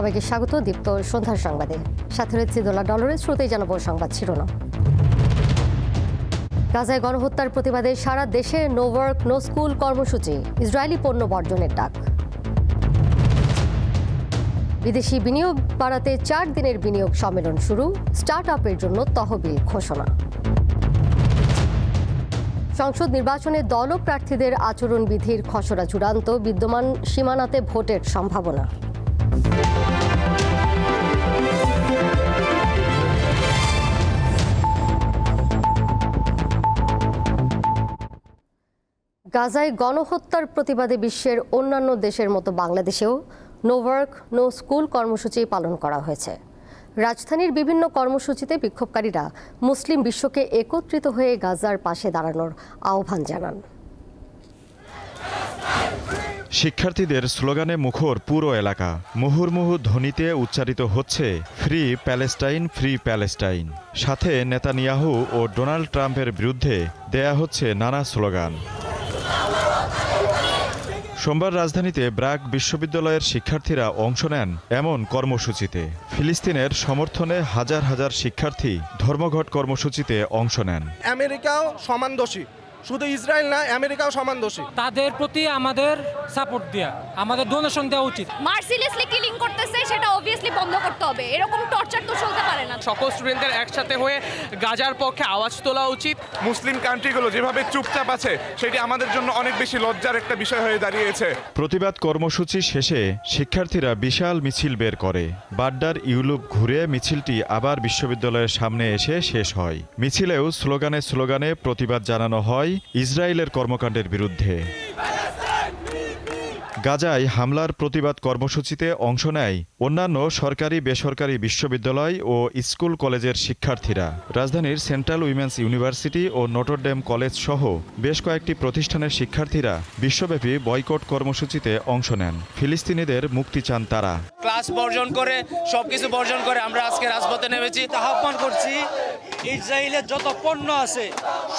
সবাইকে স্বাগত দীপ্ত সন্ধ্যার সংবাদে। সাথে রয়েছে দোলা ডলরের শ্রোতেই জানাবো সংবাদ শিরোনাম। গাজায় গণহত্যার প্রতিবাদে সারা দেশে নো ওয়ার্ক নো স্কুল কর্মসূচি, ইসরায়েলি পণ্য বর্জনের ডাক। বিদেশি বিনিয়োগ বাড়াতে 4 দিনের বিনিয়োগ সম্মেলন শুরু, স্টার্ট আপের জন্য তহবিল ঘোষণা। সংসদ নির্বাচনে দল ও প্রার্থীদের আচরণবিধির খসড়া চূড়ান্ত, বিদ্যমান সীমানাতে ভোটের সম্ভাবনা। গাজায় গণহত্যার প্রতিবাদে বিশ্বের অন্যান্য দেশের মতো বাংলাদেশেও নো ওয়ার্ক নো স্কুল কর্মসূচি পালন করা হয়েছে। রাজধানীর বিভিন্ন কর্মসূচিতে বিক্ষোভকারীরা মুসলিম বিশ্বকে একত্রিত হয়ে গাজার পাশে দাঁড়ানোর আহ্বান জানান। শিক্ষার্থীদের স্লোগানে মুখর পুরো এলাকা, মুহুর্মুহু ধ্বনিতে উচ্চারিত হচ্ছে ফ্রি প্যালেস্টাইন ফ্রি প্যালেস্টাইন। সাথে নেতানিয়াহু ও ডোনাল্ড ট্রাম্পের বিরুদ্ধে দেয়া হচ্ছে নানা স্লোগান। সোমবার রাজধানীতে ব্রাক বিশ্ববিদ্যালয়ের শিক্ষার্থীরা অংশ নেন এমন কর্মসূচিতে। ফিলিস্তিনের সমর্থনে হাজার হাজার শিক্ষার্থী ধর্মঘট কর্মসূচিতে অংশ নেন। আমেরিকাও সমান দোষী, শুধু ইসরায়েল না, আমেরিকাও সমান দোষী। তাদের প্রতি আমাদের সাপোর্ট দেয়া, আমাদের ডোনেশন দেওয়া উচিত। মার্সিলেসলি কিলিং করতেছে, সেটা অবভিয়াসলি বন্ধ করতে হবে। এরকম টর্চার তো চলতে পারে না। সকল স্টুডেন্টদের একসাথে হয়ে গাজার পক্ষে আওয়াজ তোলা উচিত। মুসলিম কান্ট্রিগুলো যেভাবে চুপচাপ আছে, সেটি আমাদের জন্য অনেক বেশি লজ্জার একটা বিষয় হয়ে দাঁড়িয়েছে। প্রতিবাদ কর্মসূচি শেষে শিক্ষার্থীরা বিশাল মিছিল বের করে। বাড্ডার ইউলুপ ঘুরে মিছিলটি আবার বিশ্ববিদ্যালয়ের সামনে এসে শেষ হয়। মিছিলেও স্লোগানে স্লোগানে প্রতিবাদ জানানো হয় ইসরায়েলের কর্মকাণ্ডের বিরুদ্ধে। গাজায় হামলার প্রতিবাদ কর্মসূচিতে অংশ নেয় অন্যান্য সরকারি বেসরকারি বিশ্ববিদ্যালয় ও স্কুল কলেজের শিক্ষার্থীরা। রাজধানীর সেন্ট্রাল উইমেন্স ইউনিভার্সিটি ও নটরডেম কলেজ সহ বেশ কয়েকটি প্রতিষ্ঠানের শিক্ষার্থীরা বিশ্বব্যাপী বয়কট কর্মসূচিতে অংশ নেন। ফিলিস্তিনিদের মুক্তি চান তারা। ক্লাস বর্জন করে, সবকিছু বর্জন করে আমরা আজকে রাজপথে নেমেছি। আহ্বান করছি ইসরায়েলের যত পণ্য আছে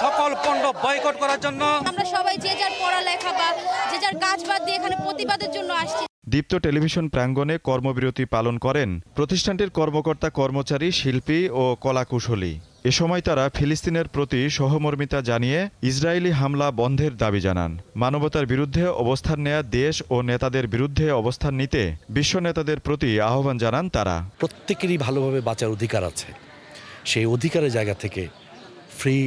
সকল পণ্য বয়কট করার জন্য। আমরা সবাই যে যার পড়ালেখা বা যে যার কাজ বাদ দিয়ে এখানে প্রতিবাদের জন্য আসছি। দীপ্ত টেলিভিশন প্রাঙ্গণে কর্মবিরতি পালন করেন প্রতিষ্ঠানটির কর্মকর্তা কর্মচারী, শিল্পী ও কলাকুশলী। এ সময় তারা ফিলিস্তিনের প্রতি সহমর্মিতা জানিয়ে ইসরায়েলি হামলা বন্ধের দাবি জানান। মানবতার বিরুদ্ধে অবস্থান নেয়া দেশ ও নেতাদের বিরুদ্ধে অবস্থান নিতে বিশ্ব নেতাদের প্রতি আহ্বান জানান তারা। প্রত্যেকেরই ভালোভাবে বাঁচার অধিকার আছে, সেই অধিকারের জায়গা থেকে ফ্রি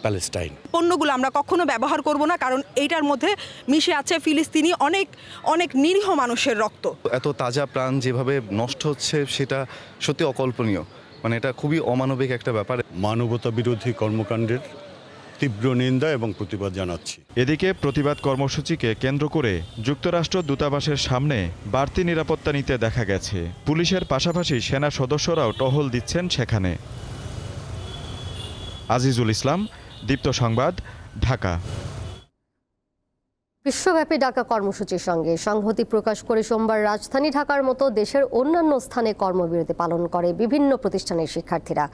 প্যালেস্টাইন পণ্যগুলো আমরা কখনো ব্যবহার করব না, কারণ এইটার মধ্যে মিশে আছে ফিলিস্তিনি অনেক অনেক নিরীহ মানুষের রক্ত। এত তাজা প্রাণ যেভাবে নষ্ট হচ্ছে সেটা সত্যি অকল্পনীয়। মানে এটা খুবই অমানবিক একটা ব্যাপার। মানবতা বিরোধী কর্মকাণ্ডের তীব্র নিন্দা এবং প্রতিবাদ জানাচ্ছি। এদিকে প্রতিবাদ কর্মসূচিকে কেন্দ্র করে যুক্তরাষ্ট্র দূতাবাসের সামনে বাড়তি নিরাপত্তা নিতে দেখা গেছে। পুলিশের পাশাপাশি সেনা সদস্যরাও টহল দিচ্ছেন সেখানে। আজিজুল ইসলাম, দীপ্ত সংবাদ, ঢাকা। বিশ্বব্যাপী ডাকা কর্মসূচির সঙ্গে সংহতি প্রকাশ করে সোমবার রাজধানী ঢাকার মতো দেশের অন্যান্য স্থানে কর্মবিরতি পালন করে বিভিন্ন প্রতিষ্ঠানের শিক্ষার্থীরা।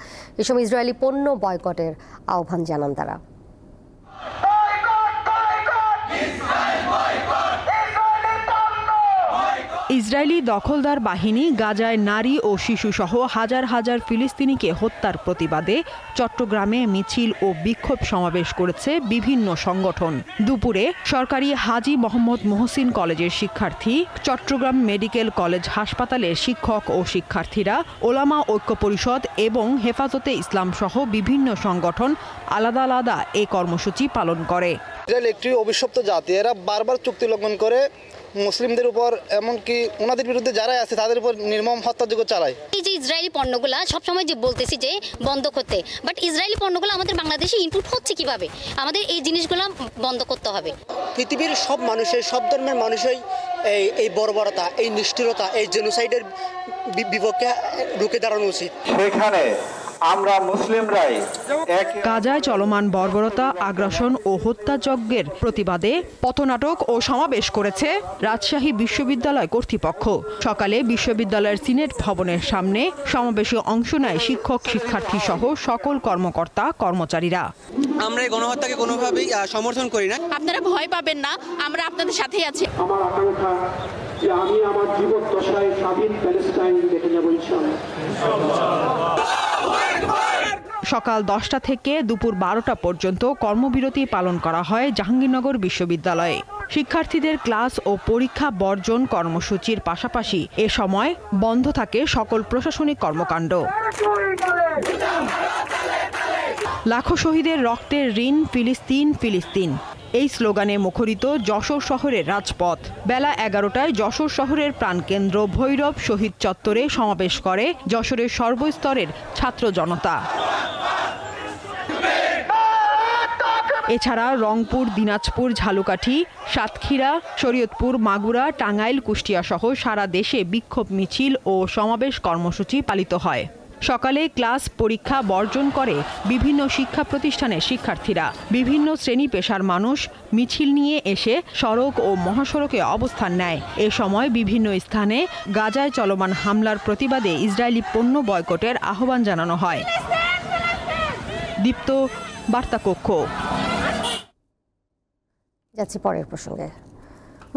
এ সময় ইসরায়েলি পণ্য বয়কটের আহ্বান জানান তারা। ইসরায়েলি দখলদার বাহিনী গাজায় নারী ও শিশুসহ হাজার হাজার ফিলিস্তিনিকে হত্যার প্রতিবাদে চট্টগ্রামে মিছিল ও বিক্ষোভ সমাবেশ করেছে বিভিন্ন সংগঠন। দুপুরে সরকারি হাজী মোহাম্মদ মহসিন কলেজের শিক্ষার্থী, চট্টগ্রাম মেডিকেল কলেজ হাসপাতালের শিক্ষক ও শিক্ষার্থীরা, ওলামা ঐক্য পরিষদ এবং হেফাজতে ইসলাম সহ বিভিন্ন সংগঠন আলাদা আলাদা এই কর্মসূচি পালন করে। ইসরায়েল একটি অভিশপ্ত জাতি, এরা বারবার চুক্তি লঙ্ঘন করে মুসলিমদের উপর, এমনকি ওনাদের বিরুদ্ধে যারা আছে তাদের উপর নির্মম হত্যাযজ্ঞ চালায়। এই যে ইসরায়েলি পণ্যগুলা সবসময় যে বলতেছি যে বন্ধ করতে, বাট ইসরায়েলি পণ্যগুলো আমাদের বাংলাদেশে ইনপুট হচ্ছে কিভাবে? আমাদের এই জিনিসগুলো বন্ধ করতে হবে। পৃথিবীর সব মানুষের, সব ধর্মের মানুষই এই বর্বরতা, এই নিষ্ঠুরতা, এই জেনোসাইডের বিপক্ষে রুখে দাঁড়ানো উচিত। সেখানে আমরা মুসলিমরাই গাজায় চলমান বর্বরতা, আগ্রাসন ও হত্যাযজ্ঞের প্রতিবাদে পথনাটক ও সমাবেশ করেছে রাজশাহী বিশ্ববিদ্যালয় কর্তৃপক্ষ। সকালে বিশ্ববিদ্যালয়ের সিনেট ভবনের সামনে সমাবেশে অংশ নেয় শিক্ষক, শিক্ষার্থী সহ সকল কর্মকর্তা কর্মচারীরা। আমরা এই গণহত্যাকে কোনোভাবেই সমর্থন করি না। আপনারা ভয় পাবেন না, আমরা আপনাদের সাথেই আছি। আমার আকাঙ্ক্ষা যে আমি আমার জীবদ্দশায় স্বাধীন প্যালেস্টাইন দেখে নেব ইনশাআল্লাহ। সকাল 10টা থেকে দুপুর 12টা পর্যন্ত কর্মবিরতি পালন করা হয় জাহাঙ্গীরনগর বিশ্ববিদ্যালয়ে। শিক্ষার্থীদের ক্লাস ও পরীক্ষা বর্জন কর্মসূচির পাশাপাশি এ সময় বন্ধ থাকে সকল প্রশাসনিক কর্মকাণ্ড। লাখো শহীদের রক্তের ঋণ ফিলিস্তিন ফিলিস্তিন এই স্লোগানে মুখরিত যশোর শহরের রাজপথ। বেলা 11টায় যশোর শহরের প্রাণকেন্দ্র ভৈরব শহীদ চত্বরে সমাবেশ করে যশোরের সর্বস্তরের ছাত্র জনতা। এছাড়া রংপুর, দিনাজপুর, ঝালকাঠি, সাতক্ষীরা, শরীয়তপুর, মাগুরা, টাঙ্গাইল, কুষ্টিয়া সহ সারা দেশে বিক্ষোভ মিছিল ও সমাবেশ কর্মসূচি পালিত হয়। সকালে ক্লাস পরীক্ষা বর্জন করে বিভিন্ন শিক্ষা প্রতিষ্ঠানের শিক্ষার্থীরা। বিভিন্ন শ্রেণী পেশার মানুষ মিছিল নিয়ে এসে সড়ক ও মহাসড়কে অবস্থান নেয়। এ সময় বিভিন্ন স্থানে গাজায় চলমান হামলার প্রতিবাদে ইসরায়েলি পণ্য বয়কটের আহ্বান জানানো হয়। দীপ্ত, বার্তা কক্ষ। যাচ্ছি পরের প্রসঙ্গে।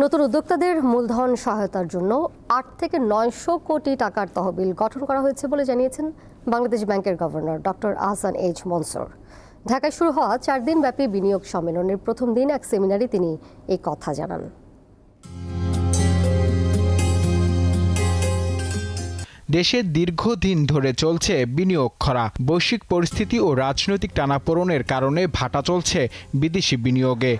নতুন উদ্যোক্তাদের মূলধন সহায়তার জন্য 8 থেকে 900 কোটি টাকার তহবিল গঠন করা হয়েছে বলে জানিয়েছেন বাংলাদেশ ব্যাংকের governor doctor Ahsan H Mansur. ঢাকায় শুরু হওয়া 4 দিনব্যাপী বিনিয়োগ সম্মেলনের প্রথম দিন এক সেমিনারে তিনি এই কথা জানান। দেশে দীর্ঘদিন ধরে চলছে বিনিয়োগ খরা। বৈশ্বিক পরিস্থিতি ও রাজনৈতিক টানাপোড়েনের কারণে ভাটা চলছে বিদেশি বিনিয়োগে।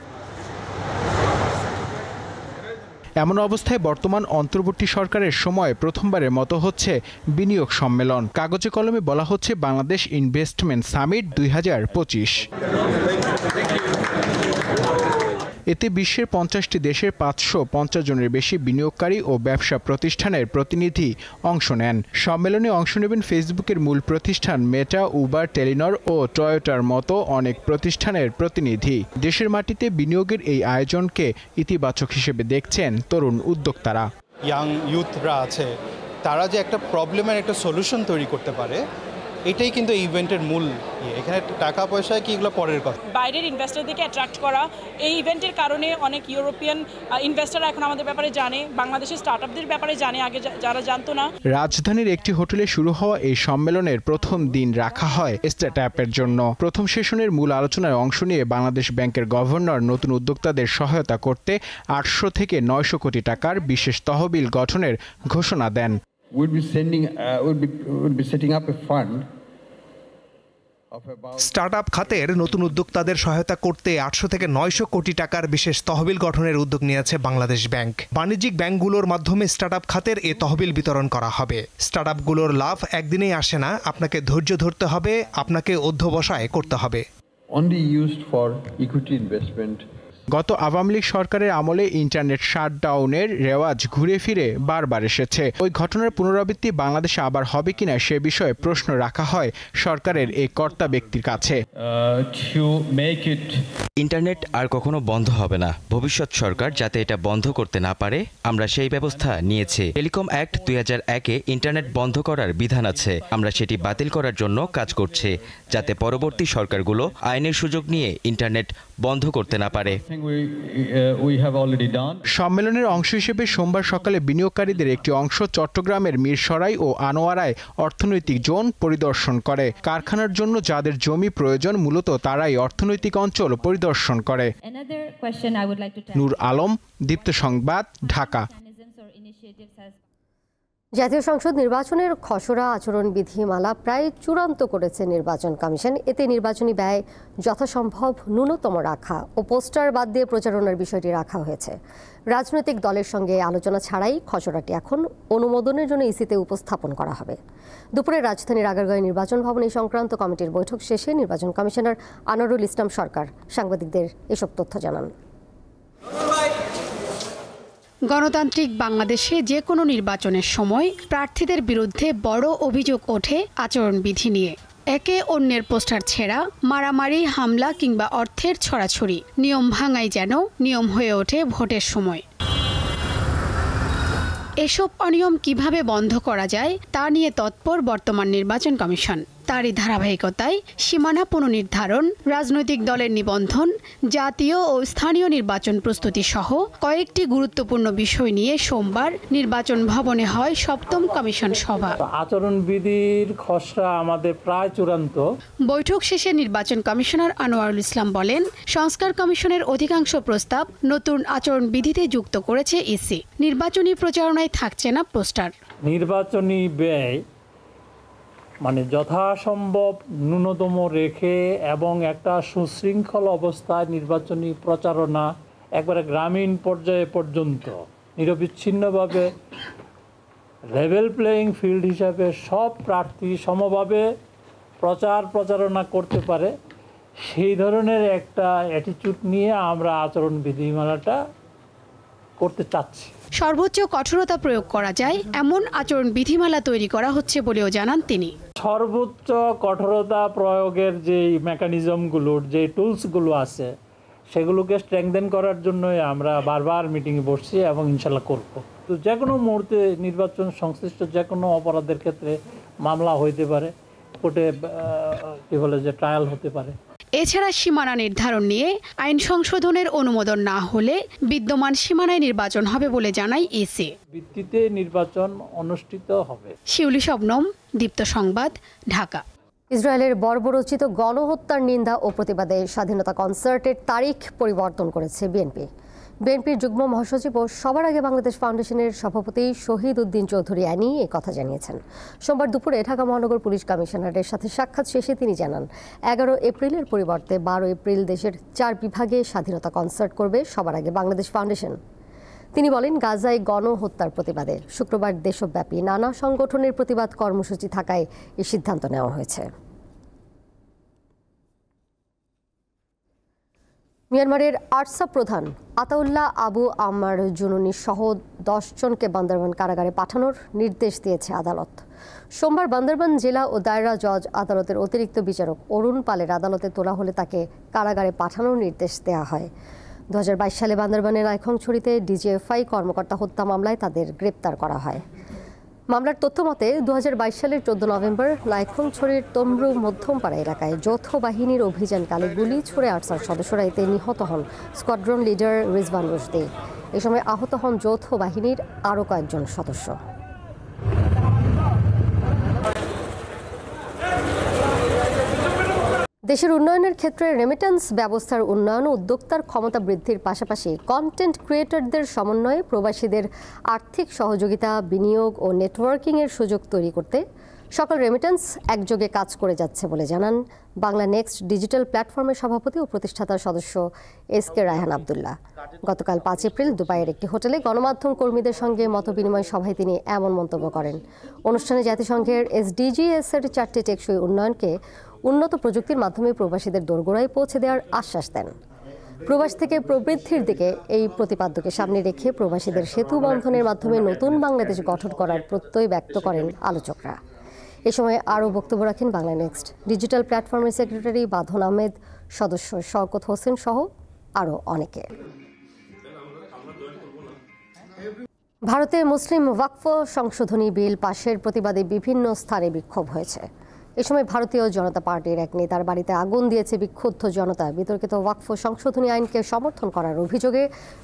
এমন অবস্থায় বর্তমান অন্তর্বর্তী সরকারের সময় প্রথমবারের মতো হচ্ছে বিনিয়োগ সম্মেলন। কাগজে কলমে বলা হচ্ছে বাংলাদেশ ইনভেস্টমেন্ট সামিট 2025। এতে বিশ্বের 50টি দেশের 550 জনের বেশি বিনিয়োগকারী ও ব্যবসা প্রতিষ্ঠানের প্রতিনিধি অংশ নেন। সম্মেলনে অংশ নেবেন ফেসবুকের মূল প্রতিষ্ঠান মেটা, উবার, টেলিনর ও টয়োটার মতো অনেক প্রতিষ্ঠানের প্রতিনিধি। দেশের মাটিতে বিনিয়োগের এই আয়োজনকে ইতিবাচক হিসেবে দেখছেন তরুণ উদ্যোক্তারা। ইয়াং ইউথরা আছে, তারা যে একটা প্রবলেমের একটা সলিউশন তৈরি করতে পারে, এটাই কিন্তু এই ইভেন্টের মূল। এখানে টাকা পয়সা কি এগুলো পরের কথা। বাইরের ইনভেস্টরদেরকে অ্যাট্রাক্ট করা, এই ইভেন্টের কারণে অনেক ইউরোপিয়ান ইনভেস্টররা এখন আমাদের ব্যাপারে জানে, বাংলাদেশের স্টার্টআপদের ব্যাপারে জানে, আগে যারা জানতো না। রাজধানীর একটি হোটেলে শুরু হওয়া এই সম্মেলনের প্রথম দিন রাখা হয় স্টার্টআপের জন্য। প্রথম সেশনের মূল আলোচনায় অংশ নিয়ে বাংলাদেশ ব্যাংকের গভর্নর নতুন উদ্যোক্তাদের সহায়তা করতে 800 থেকে 900 কোটি টাকার বিশেষ তহবিল গঠনের ঘোষণা দেন। স্টার্টআপ খাতের নতুন উদ্যোক্তাদের সহায়তা করতে 800 থেকে 900 কোটি টাকার বিশেষ তহবিল গঠনের উদ্যোগ নিয়েছে বাংলাদেশ ব্যাংক। বাণিজ্যিক ব্যাংকগুলোর মাধ্যমে স্টার্টআপ খাতের এ তহবিল বিতরণ করা হবে। স্টার্টআপগুলোর লাভ একদিনেই আসে না, আপনাকে ধৈর্য ধরতে হবে, আপনাকে অধ্যবসায় করতে হবে। গত আওয়ামী লীগ সরকারের আমলে ইন্টারনেট শাটডাউনের রেওয়াজ ঘুরে ফিরে বারবার এসেছে। ওই ঘটনার পুনরাবৃত্তি বাংলাদেশে আবার হবে কিনা সে বিষয়ে প্রশ্ন রাখা হয় সরকারের এই কর্তা ব্যক্তির কাছে। ইন্টারনেট আর কখনো বন্ধ হবে না। ভবিষ্যৎ সরকার যাতে এটা বন্ধ করতে না পারে আমরা সেই ব্যবস্থা নিয়েছি। টেলিকম অ্যাক্ট 2001-এ ইন্টারনেট বন্ধ করার বিধান আছে। আমরা সেটি বাতিল করার জন্য কাজ করছি, যাতে পরবর্তী সরকারগুলো আইনের সুযোগ নিয়ে ইন্টারনেট বন্ধ করতে না পারে। সম্মেলনের অংশ হিসেবে সোমবার সকালে বিনিয়োগকারীদের একটি অংশ চট্টগ্রামের মিরসরাই ও আনোয়ারায় অর্থনৈতিক জোন পরিদর্শন করে। কারখানার জন্য যাদের জমি প্রয়োজন মূলত তারাই অর্থনৈতিক অঞ্চল পরিদর্শন করে। নূর আলম, দীপ্ত সংবাদ, ঢাকা। জাতীয় সংসদ নির্বাচনের খসড়া আচরণবিধিমালা প্রায় চূড়ান্ত করেছে নির্বাচন কমিশন। এতে নির্বাচনী ব্যয় যথাসম্ভব ন্যূনতম রাখা ও পোস্টার বাদ দিয়ে প্রচারণার বিষয়টি রাখা হয়েছে। রাজনৈতিক দলের সঙ্গে আলোচনা ছাড়াই খসড়াটি এখন অনুমোদনের জন্য ইসিতে উপস্থাপন করা হবে। দুপুরে রাজধানীর আগারগাঁও নির্বাচন ভবনে সংক্রান্ত কমিটির বৈঠক শেষে নির্বাচন কমিশনার আনোয়ারুল ইসলাম সরকার সাংবাদিকদের এসব তথ্য জানান। গণতান্ত্রিক বাংলাদেশে যে কোনো নির্বাচনের সময় প্রার্থীদের বিরুদ্ধে বড় অভিযোগ ওঠে আচরণবিধি নিয়ে। একে অন্যের পোস্টার ছেঁড়া, মারামারি, হামলা কিংবা অর্থের ছড়াছড়ি। নিয়ম ভাঙাই যেন নিয়ম হয়ে ওঠে ভোটের সময়। এসব অনিয়ম কিভাবে বন্ধ করা যায় তা নিয়ে তৎপর বর্তমান নির্বাচন কমিশন। তারই ধারাবাহিকতায় সীমানা পুনর্নির্ধারণ, রাজনৈতিক দলের নিবন্ধন, জাতীয় ও স্থানীয় নির্বাচন প্রস্তুতি সহ কয়েকটি গুরুত্বপূর্ণ বিষয় নিয়ে সোমবার নির্বাচন ভবনে হয় ৭ম কমিশন সভা। আচরণবিধির খসড়া আমাদের প্রায় চূড়ান্ত। বৈঠক শেষে নির্বাচন কমিশনার আনোয়ারুল ইসলাম বলেন, সংস্কার কমিশনের অধিকাংশ প্রস্তাব নতুন আচরণবিধিতে যুক্ত করেছে ইসি। নির্বাচনী প্রচারণায় থাকছে না পোস্টার। নির্বাচনী ব্যয় যথাসম্ভব ন্যূনতম রেখে এবং একটা সুশৃঙ্খল অবস্থায় নির্বাচনী প্রচারণা একবারে গ্রামীণ পর্যায়ে পর্যন্ত নিরবিচ্ছিন্নভাবে লেভেল প্লেয়িং ফিল্ড হিসাবে সব প্রার্থী সমভাবে প্রচারণা করতে পারে, সেই ধরনের একটা অ্যাটিটিউড নিয়ে আমরা আচরণ বিধিমালাটা করতে চাচ্ছি। সর্বোচ্চ কঠোরতা প্রয়োগ করা যায় এমন আচরণ বিধিমালা তৈরি করা হচ্ছে বলেও জানান তিনি। সর্বোচ্চ কঠোরতা প্রয়োগের যে মেকানিজমগুলোর যে টুলসগুলো আছে সেগুলোকে স্ট্রেংথেন করার জন্যই আমরা বারবার মিটিংয়ে বসছি এবং ইনশাল্লাহ করব। তো যে কোনো মুহূর্তে নির্বাচন সংশ্লিষ্ট যে কোনো অপরাধের ক্ষেত্রে মামলা হইতে পারে, কোর্টে ট্রায়াল হতে পারে। এছাড়া সীমানা নির্ধারণ নিয়ে আইন সংশোধনের অনুমোদন না হলে বিদ্যমান সীমানায় নির্বাচন হবে বলে জানায় ইসি। ভিত্তিতে নির্বাচন অনুষ্ঠিত হবে। শিউলি শবনম, দীপ্ত সংবাদ, ঢাকা। ইসরায়েলের বর্বরোচিত গণহত্যার নিন্দা ও প্রতিবাদে স্বাধীনতা কনসার্টের তারিখ পরিবর্তন করেছে বিএনপি। বিএনপির যুগ্ম মহাসচিব ও সবার আগে বাংলাদেশ ফাউন্ডেশনের সভাপতি শহীদ উদ্দিন চৌধুরী আইনি এই কথা জানিয়েছেন। সোমবার দুপুরে ঢাকা মহানগর পুলিশ কমিশনারের সাথে সাক্ষাৎ শেষে তিনি জানান, 11 এপ্রিলের পরিবর্তে 12 এপ্রিল দেশের 4 বিভাগে স্বাধীনতা কনসার্ট করবে সবার আগে বাংলাদেশ ফাউন্ডেশন। তিনি বলেন, গাজায় গণহত্যার প্রতিবাদে শুক্রবার দেশব্যাপী নানা সংগঠনের প্রতিবাদ কর্মসূচি থাকায় এই সিদ্ধান্ত নেওয়া হয়েছে। মিয়ানমারের আরসা প্রধান আতাউল্লাহ আবু আম্মার জুনুনি সহ 10 জনকে বান্দরবান কারাগারে পাঠানোর নির্দেশ দিয়েছে আদালত। সোমবার বান্দরবান জেলা ও দায়রা জজ আদালতের অতিরিক্ত বিচারক অরুণ পালের আদালতে তোলা হলে তাকে কারাগারে পাঠানোর নির্দেশ দেওয়া হয়। 2022 সালে বান্দরবানের নাইখংছড়িতে ডিজিএফআই কর্মকর্তা হত্যা মামলায় তাদের গ্রেপ্তার করা হয়। মামলার তথ্য মতে 2022 সালের 14 নভেম্বর নাইখংছড়ির তমরু মধ্যমপাড়া এলাকায় যৌথ বাহিনীর অভিযানকালে গুলি ছুড়ে আরসার সদস্যরা এতে নিহত হন স্কোয়াড্রন লিডার রিজওয়ান রুশদি। এ সময় আহত হন যৌথ বাহিনীর আরও কয়েকজন সদস্য। দেশের উন্নয়নের ক্ষেত্রে রেমিটেন্স ব্যবস্থার উন্নয়ন ও উদ্যোক্তার ক্ষমতা বৃদ্ধির পাশাপাশি কন্টেন্ট ক্রিয়েটরদের সমন্বয়ে প্রবাসীদের আর্থিক সহযোগিতা, বিনিয়োগ ও নেটওয়ার্কিংয়ের সুযোগ তৈরি করতে সকল রেমিটেন্স একযোগে কাজ করে যাচ্ছে বলে জানান বাংলা নেক্সট ডিজিটাল প্ল্যাটফর্মের সভাপতি ও প্রতিষ্ঠাতা সদস্য এসকে রায়হান আব্দুল্লাহ। গতকাল 5 এপ্রিল দুবাইয়ের একটি হোটেলে গণমাধ্যম কর্মীদের সঙ্গে মতবিনিময় সভায় তিনি এমন মন্তব্য করেন। অনুষ্ঠানে জাতিসংঘের SDGs এর 4টি টেকসই উন্নয়নকে উন্নত প্রযুক্তির মাধ্যমে প্রবাসীদের দোরগোড়ায় পৌঁছে দেওয়ার আশ্বাস দেন। প্রবাস থেকে প্রবৃদ্ধির দিকে এই প্রতিপাদ্যকে সামনে রেখে প্রবাসীদের সেতু বন্ধনের মাধ্যমে নতুন বাংলাদেশ গঠন করার প্রত্যয় ব্যক্ত করেন আলোচকরা। এ সময় আরও বক্তব্য রাখেন বাংলা নেক্সট ডিজিটাল প্ল্যাটফর্মের সেক্রেটারি বাঁধন আহমেদ, সদস্য শওকত হোসেন সহ আরও অনেকে। ভারতে মুসলিম ওয়াকফ সংশোধনী বিল পাশের প্রতিবাদে বিভিন্ন স্থানে বিক্ষোভ হয়েছে। এ সময় ভারতীয় জনতা পার্টির এক নেতার বাড়িতে আগুন দিয়েছে বিক্ষুব্ধ জনতা। বিতর্কিত ওয়াকফ সংশোধনী আইনকে সমর্থন করার অভিযোগে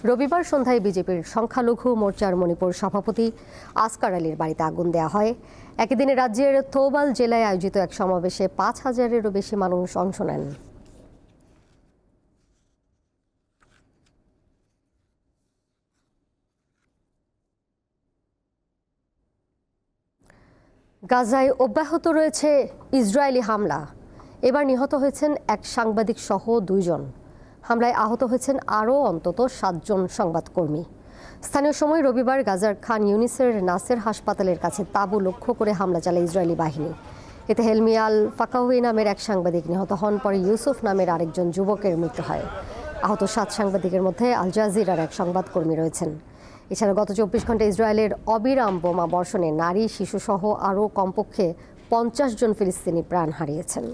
রবিবার সন্ধ্যায় বিজেপির সংখ্যালঘু মোর্চার মণিপুর সভাপতি আসকার আলীর বাড়িতে আগুন দেওয়া হয়। একই দিনে রাজ্যের থৌবাল জেলায় আয়োজিত এক সমাবেশে 5000-এরও বেশি মানুষ অংশ নেন। গাজায় অব্যাহত রয়েছে ইসরায়েলি হামলা। এবার নিহত হয়েছেন এক সাংবাদিক সহ 2 জন। হামলায় আহত হয়েছেন আরও অন্তত 7 জন সংবাদকর্মী। স্থানীয় সময় রবিবার গাজার খান ইউনিসের নাসের হাসপাতালের কাছে তাঁবু লক্ষ্য করে হামলা চালায় ইসরায়েলি বাহিনী। এতে হেলমি আল ফাকাউই নামের এক সাংবাদিক নিহত হন। পরে ইউসুফ নামের আরেকজন যুবকের মৃত্যু হয়। আহত 7 সাংবাদিকের মধ্যে আল জাজিরার এক সংবাদকর্মী রয়েছেন। এছাড়া গত 24 ঘন্টায় ইসরায়েলের অবিরাম বোমা বর্ষণে নারী, শিশুসহ আরও কমপক্ষে 50 জন ফিলিস্তিনি প্রাণ হারিয়েছেন।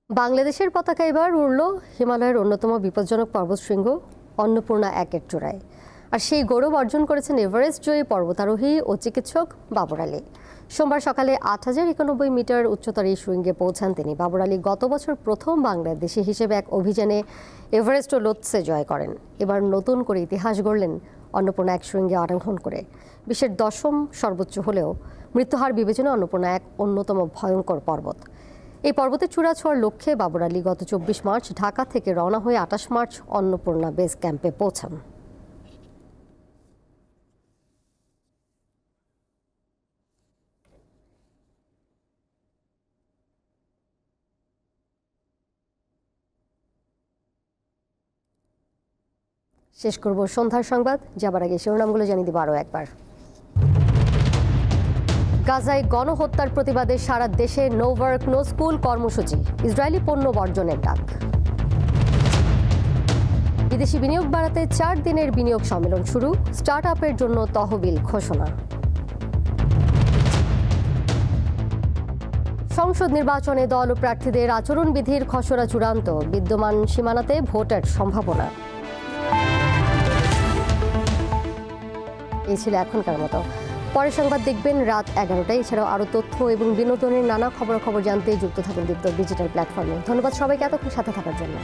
বাংলাদেশের পতাকা এবার উড়ল হিমালয়ের অন্যতম বিপজ্জনক পর্বতশৃঙ্গ অন্নপূর্ণা 1-এর চূড়ায়। আর সেই গৌরব অর্জন করেছেন এভারেস্ট জয়ী পর্বতারোহী ও চিকিৎসক বাবর আলী। সোমবার সকালে 8091 মিটার উচ্চতার এই শৃঙ্গে পৌঁছান তিনি। বাবর আলী গত বছর প্রথম বাংলাদেশি হিসেবে এক অভিযানে এভারেস্ট ও লোৎসে জয় করেন। এবার নতুন করে ইতিহাস গড়লেন অন্নপূর্ণা 1 শৃঙ্গে আরোহণ করে। বিশ্বের 10ম সর্বোচ্চ হলেও মৃত্যুহার বিবেচনায় অন্নপূর্ণা 1 অন্যতম ভয়ঙ্কর পর্বত। এই পর্বতের চূড়া ছোঁয়ার লক্ষ্যে বাবর আলী গত 24 মার্চ ঢাকা থেকে রওনা হয়ে 28 মার্চ অন্নপূর্ণা বেস ক্যাম্পে পৌঁছান। শেষ করব সন্ধ্যার সংবাদ, যাবার আগে শিরোনামগুলো জানিয়ে দিব আরও একবার। গাজায় গণহত্যার প্রতিবাদে সারা দেশে নো ওয়ার্ক নো স্কুল কর্মসূচি, ইসরায়েলি পণ্য বর্জনের ডাক। বিদেশি বিনিয়োগ বাড়াতে 4 দিনের বিনিয়োগ সম্মেলন শুরু, স্টার্ট আপের জন্য তহবিল ঘোষণা। সংসদ নির্বাচনে দল ও প্রার্থীদের আচরণবিধির খসড়া চূড়ান্ত, বিদ্যমান সীমানাতে ভোটের সম্ভাবনা। এই ছিল এখনকার মতো। পরের সংবাদ দেখবেন রাত 11টায়। এছাড়াও আরও তথ্য এবং বিনোদনের নানা খবরাখবর জানতে যুক্ত থাকুন দীপ্ত ডিজিটাল প্ল্যাটফর্মে। ধন্যবাদ সবাইকে এতক্ষণ সাথে থাকার জন্য।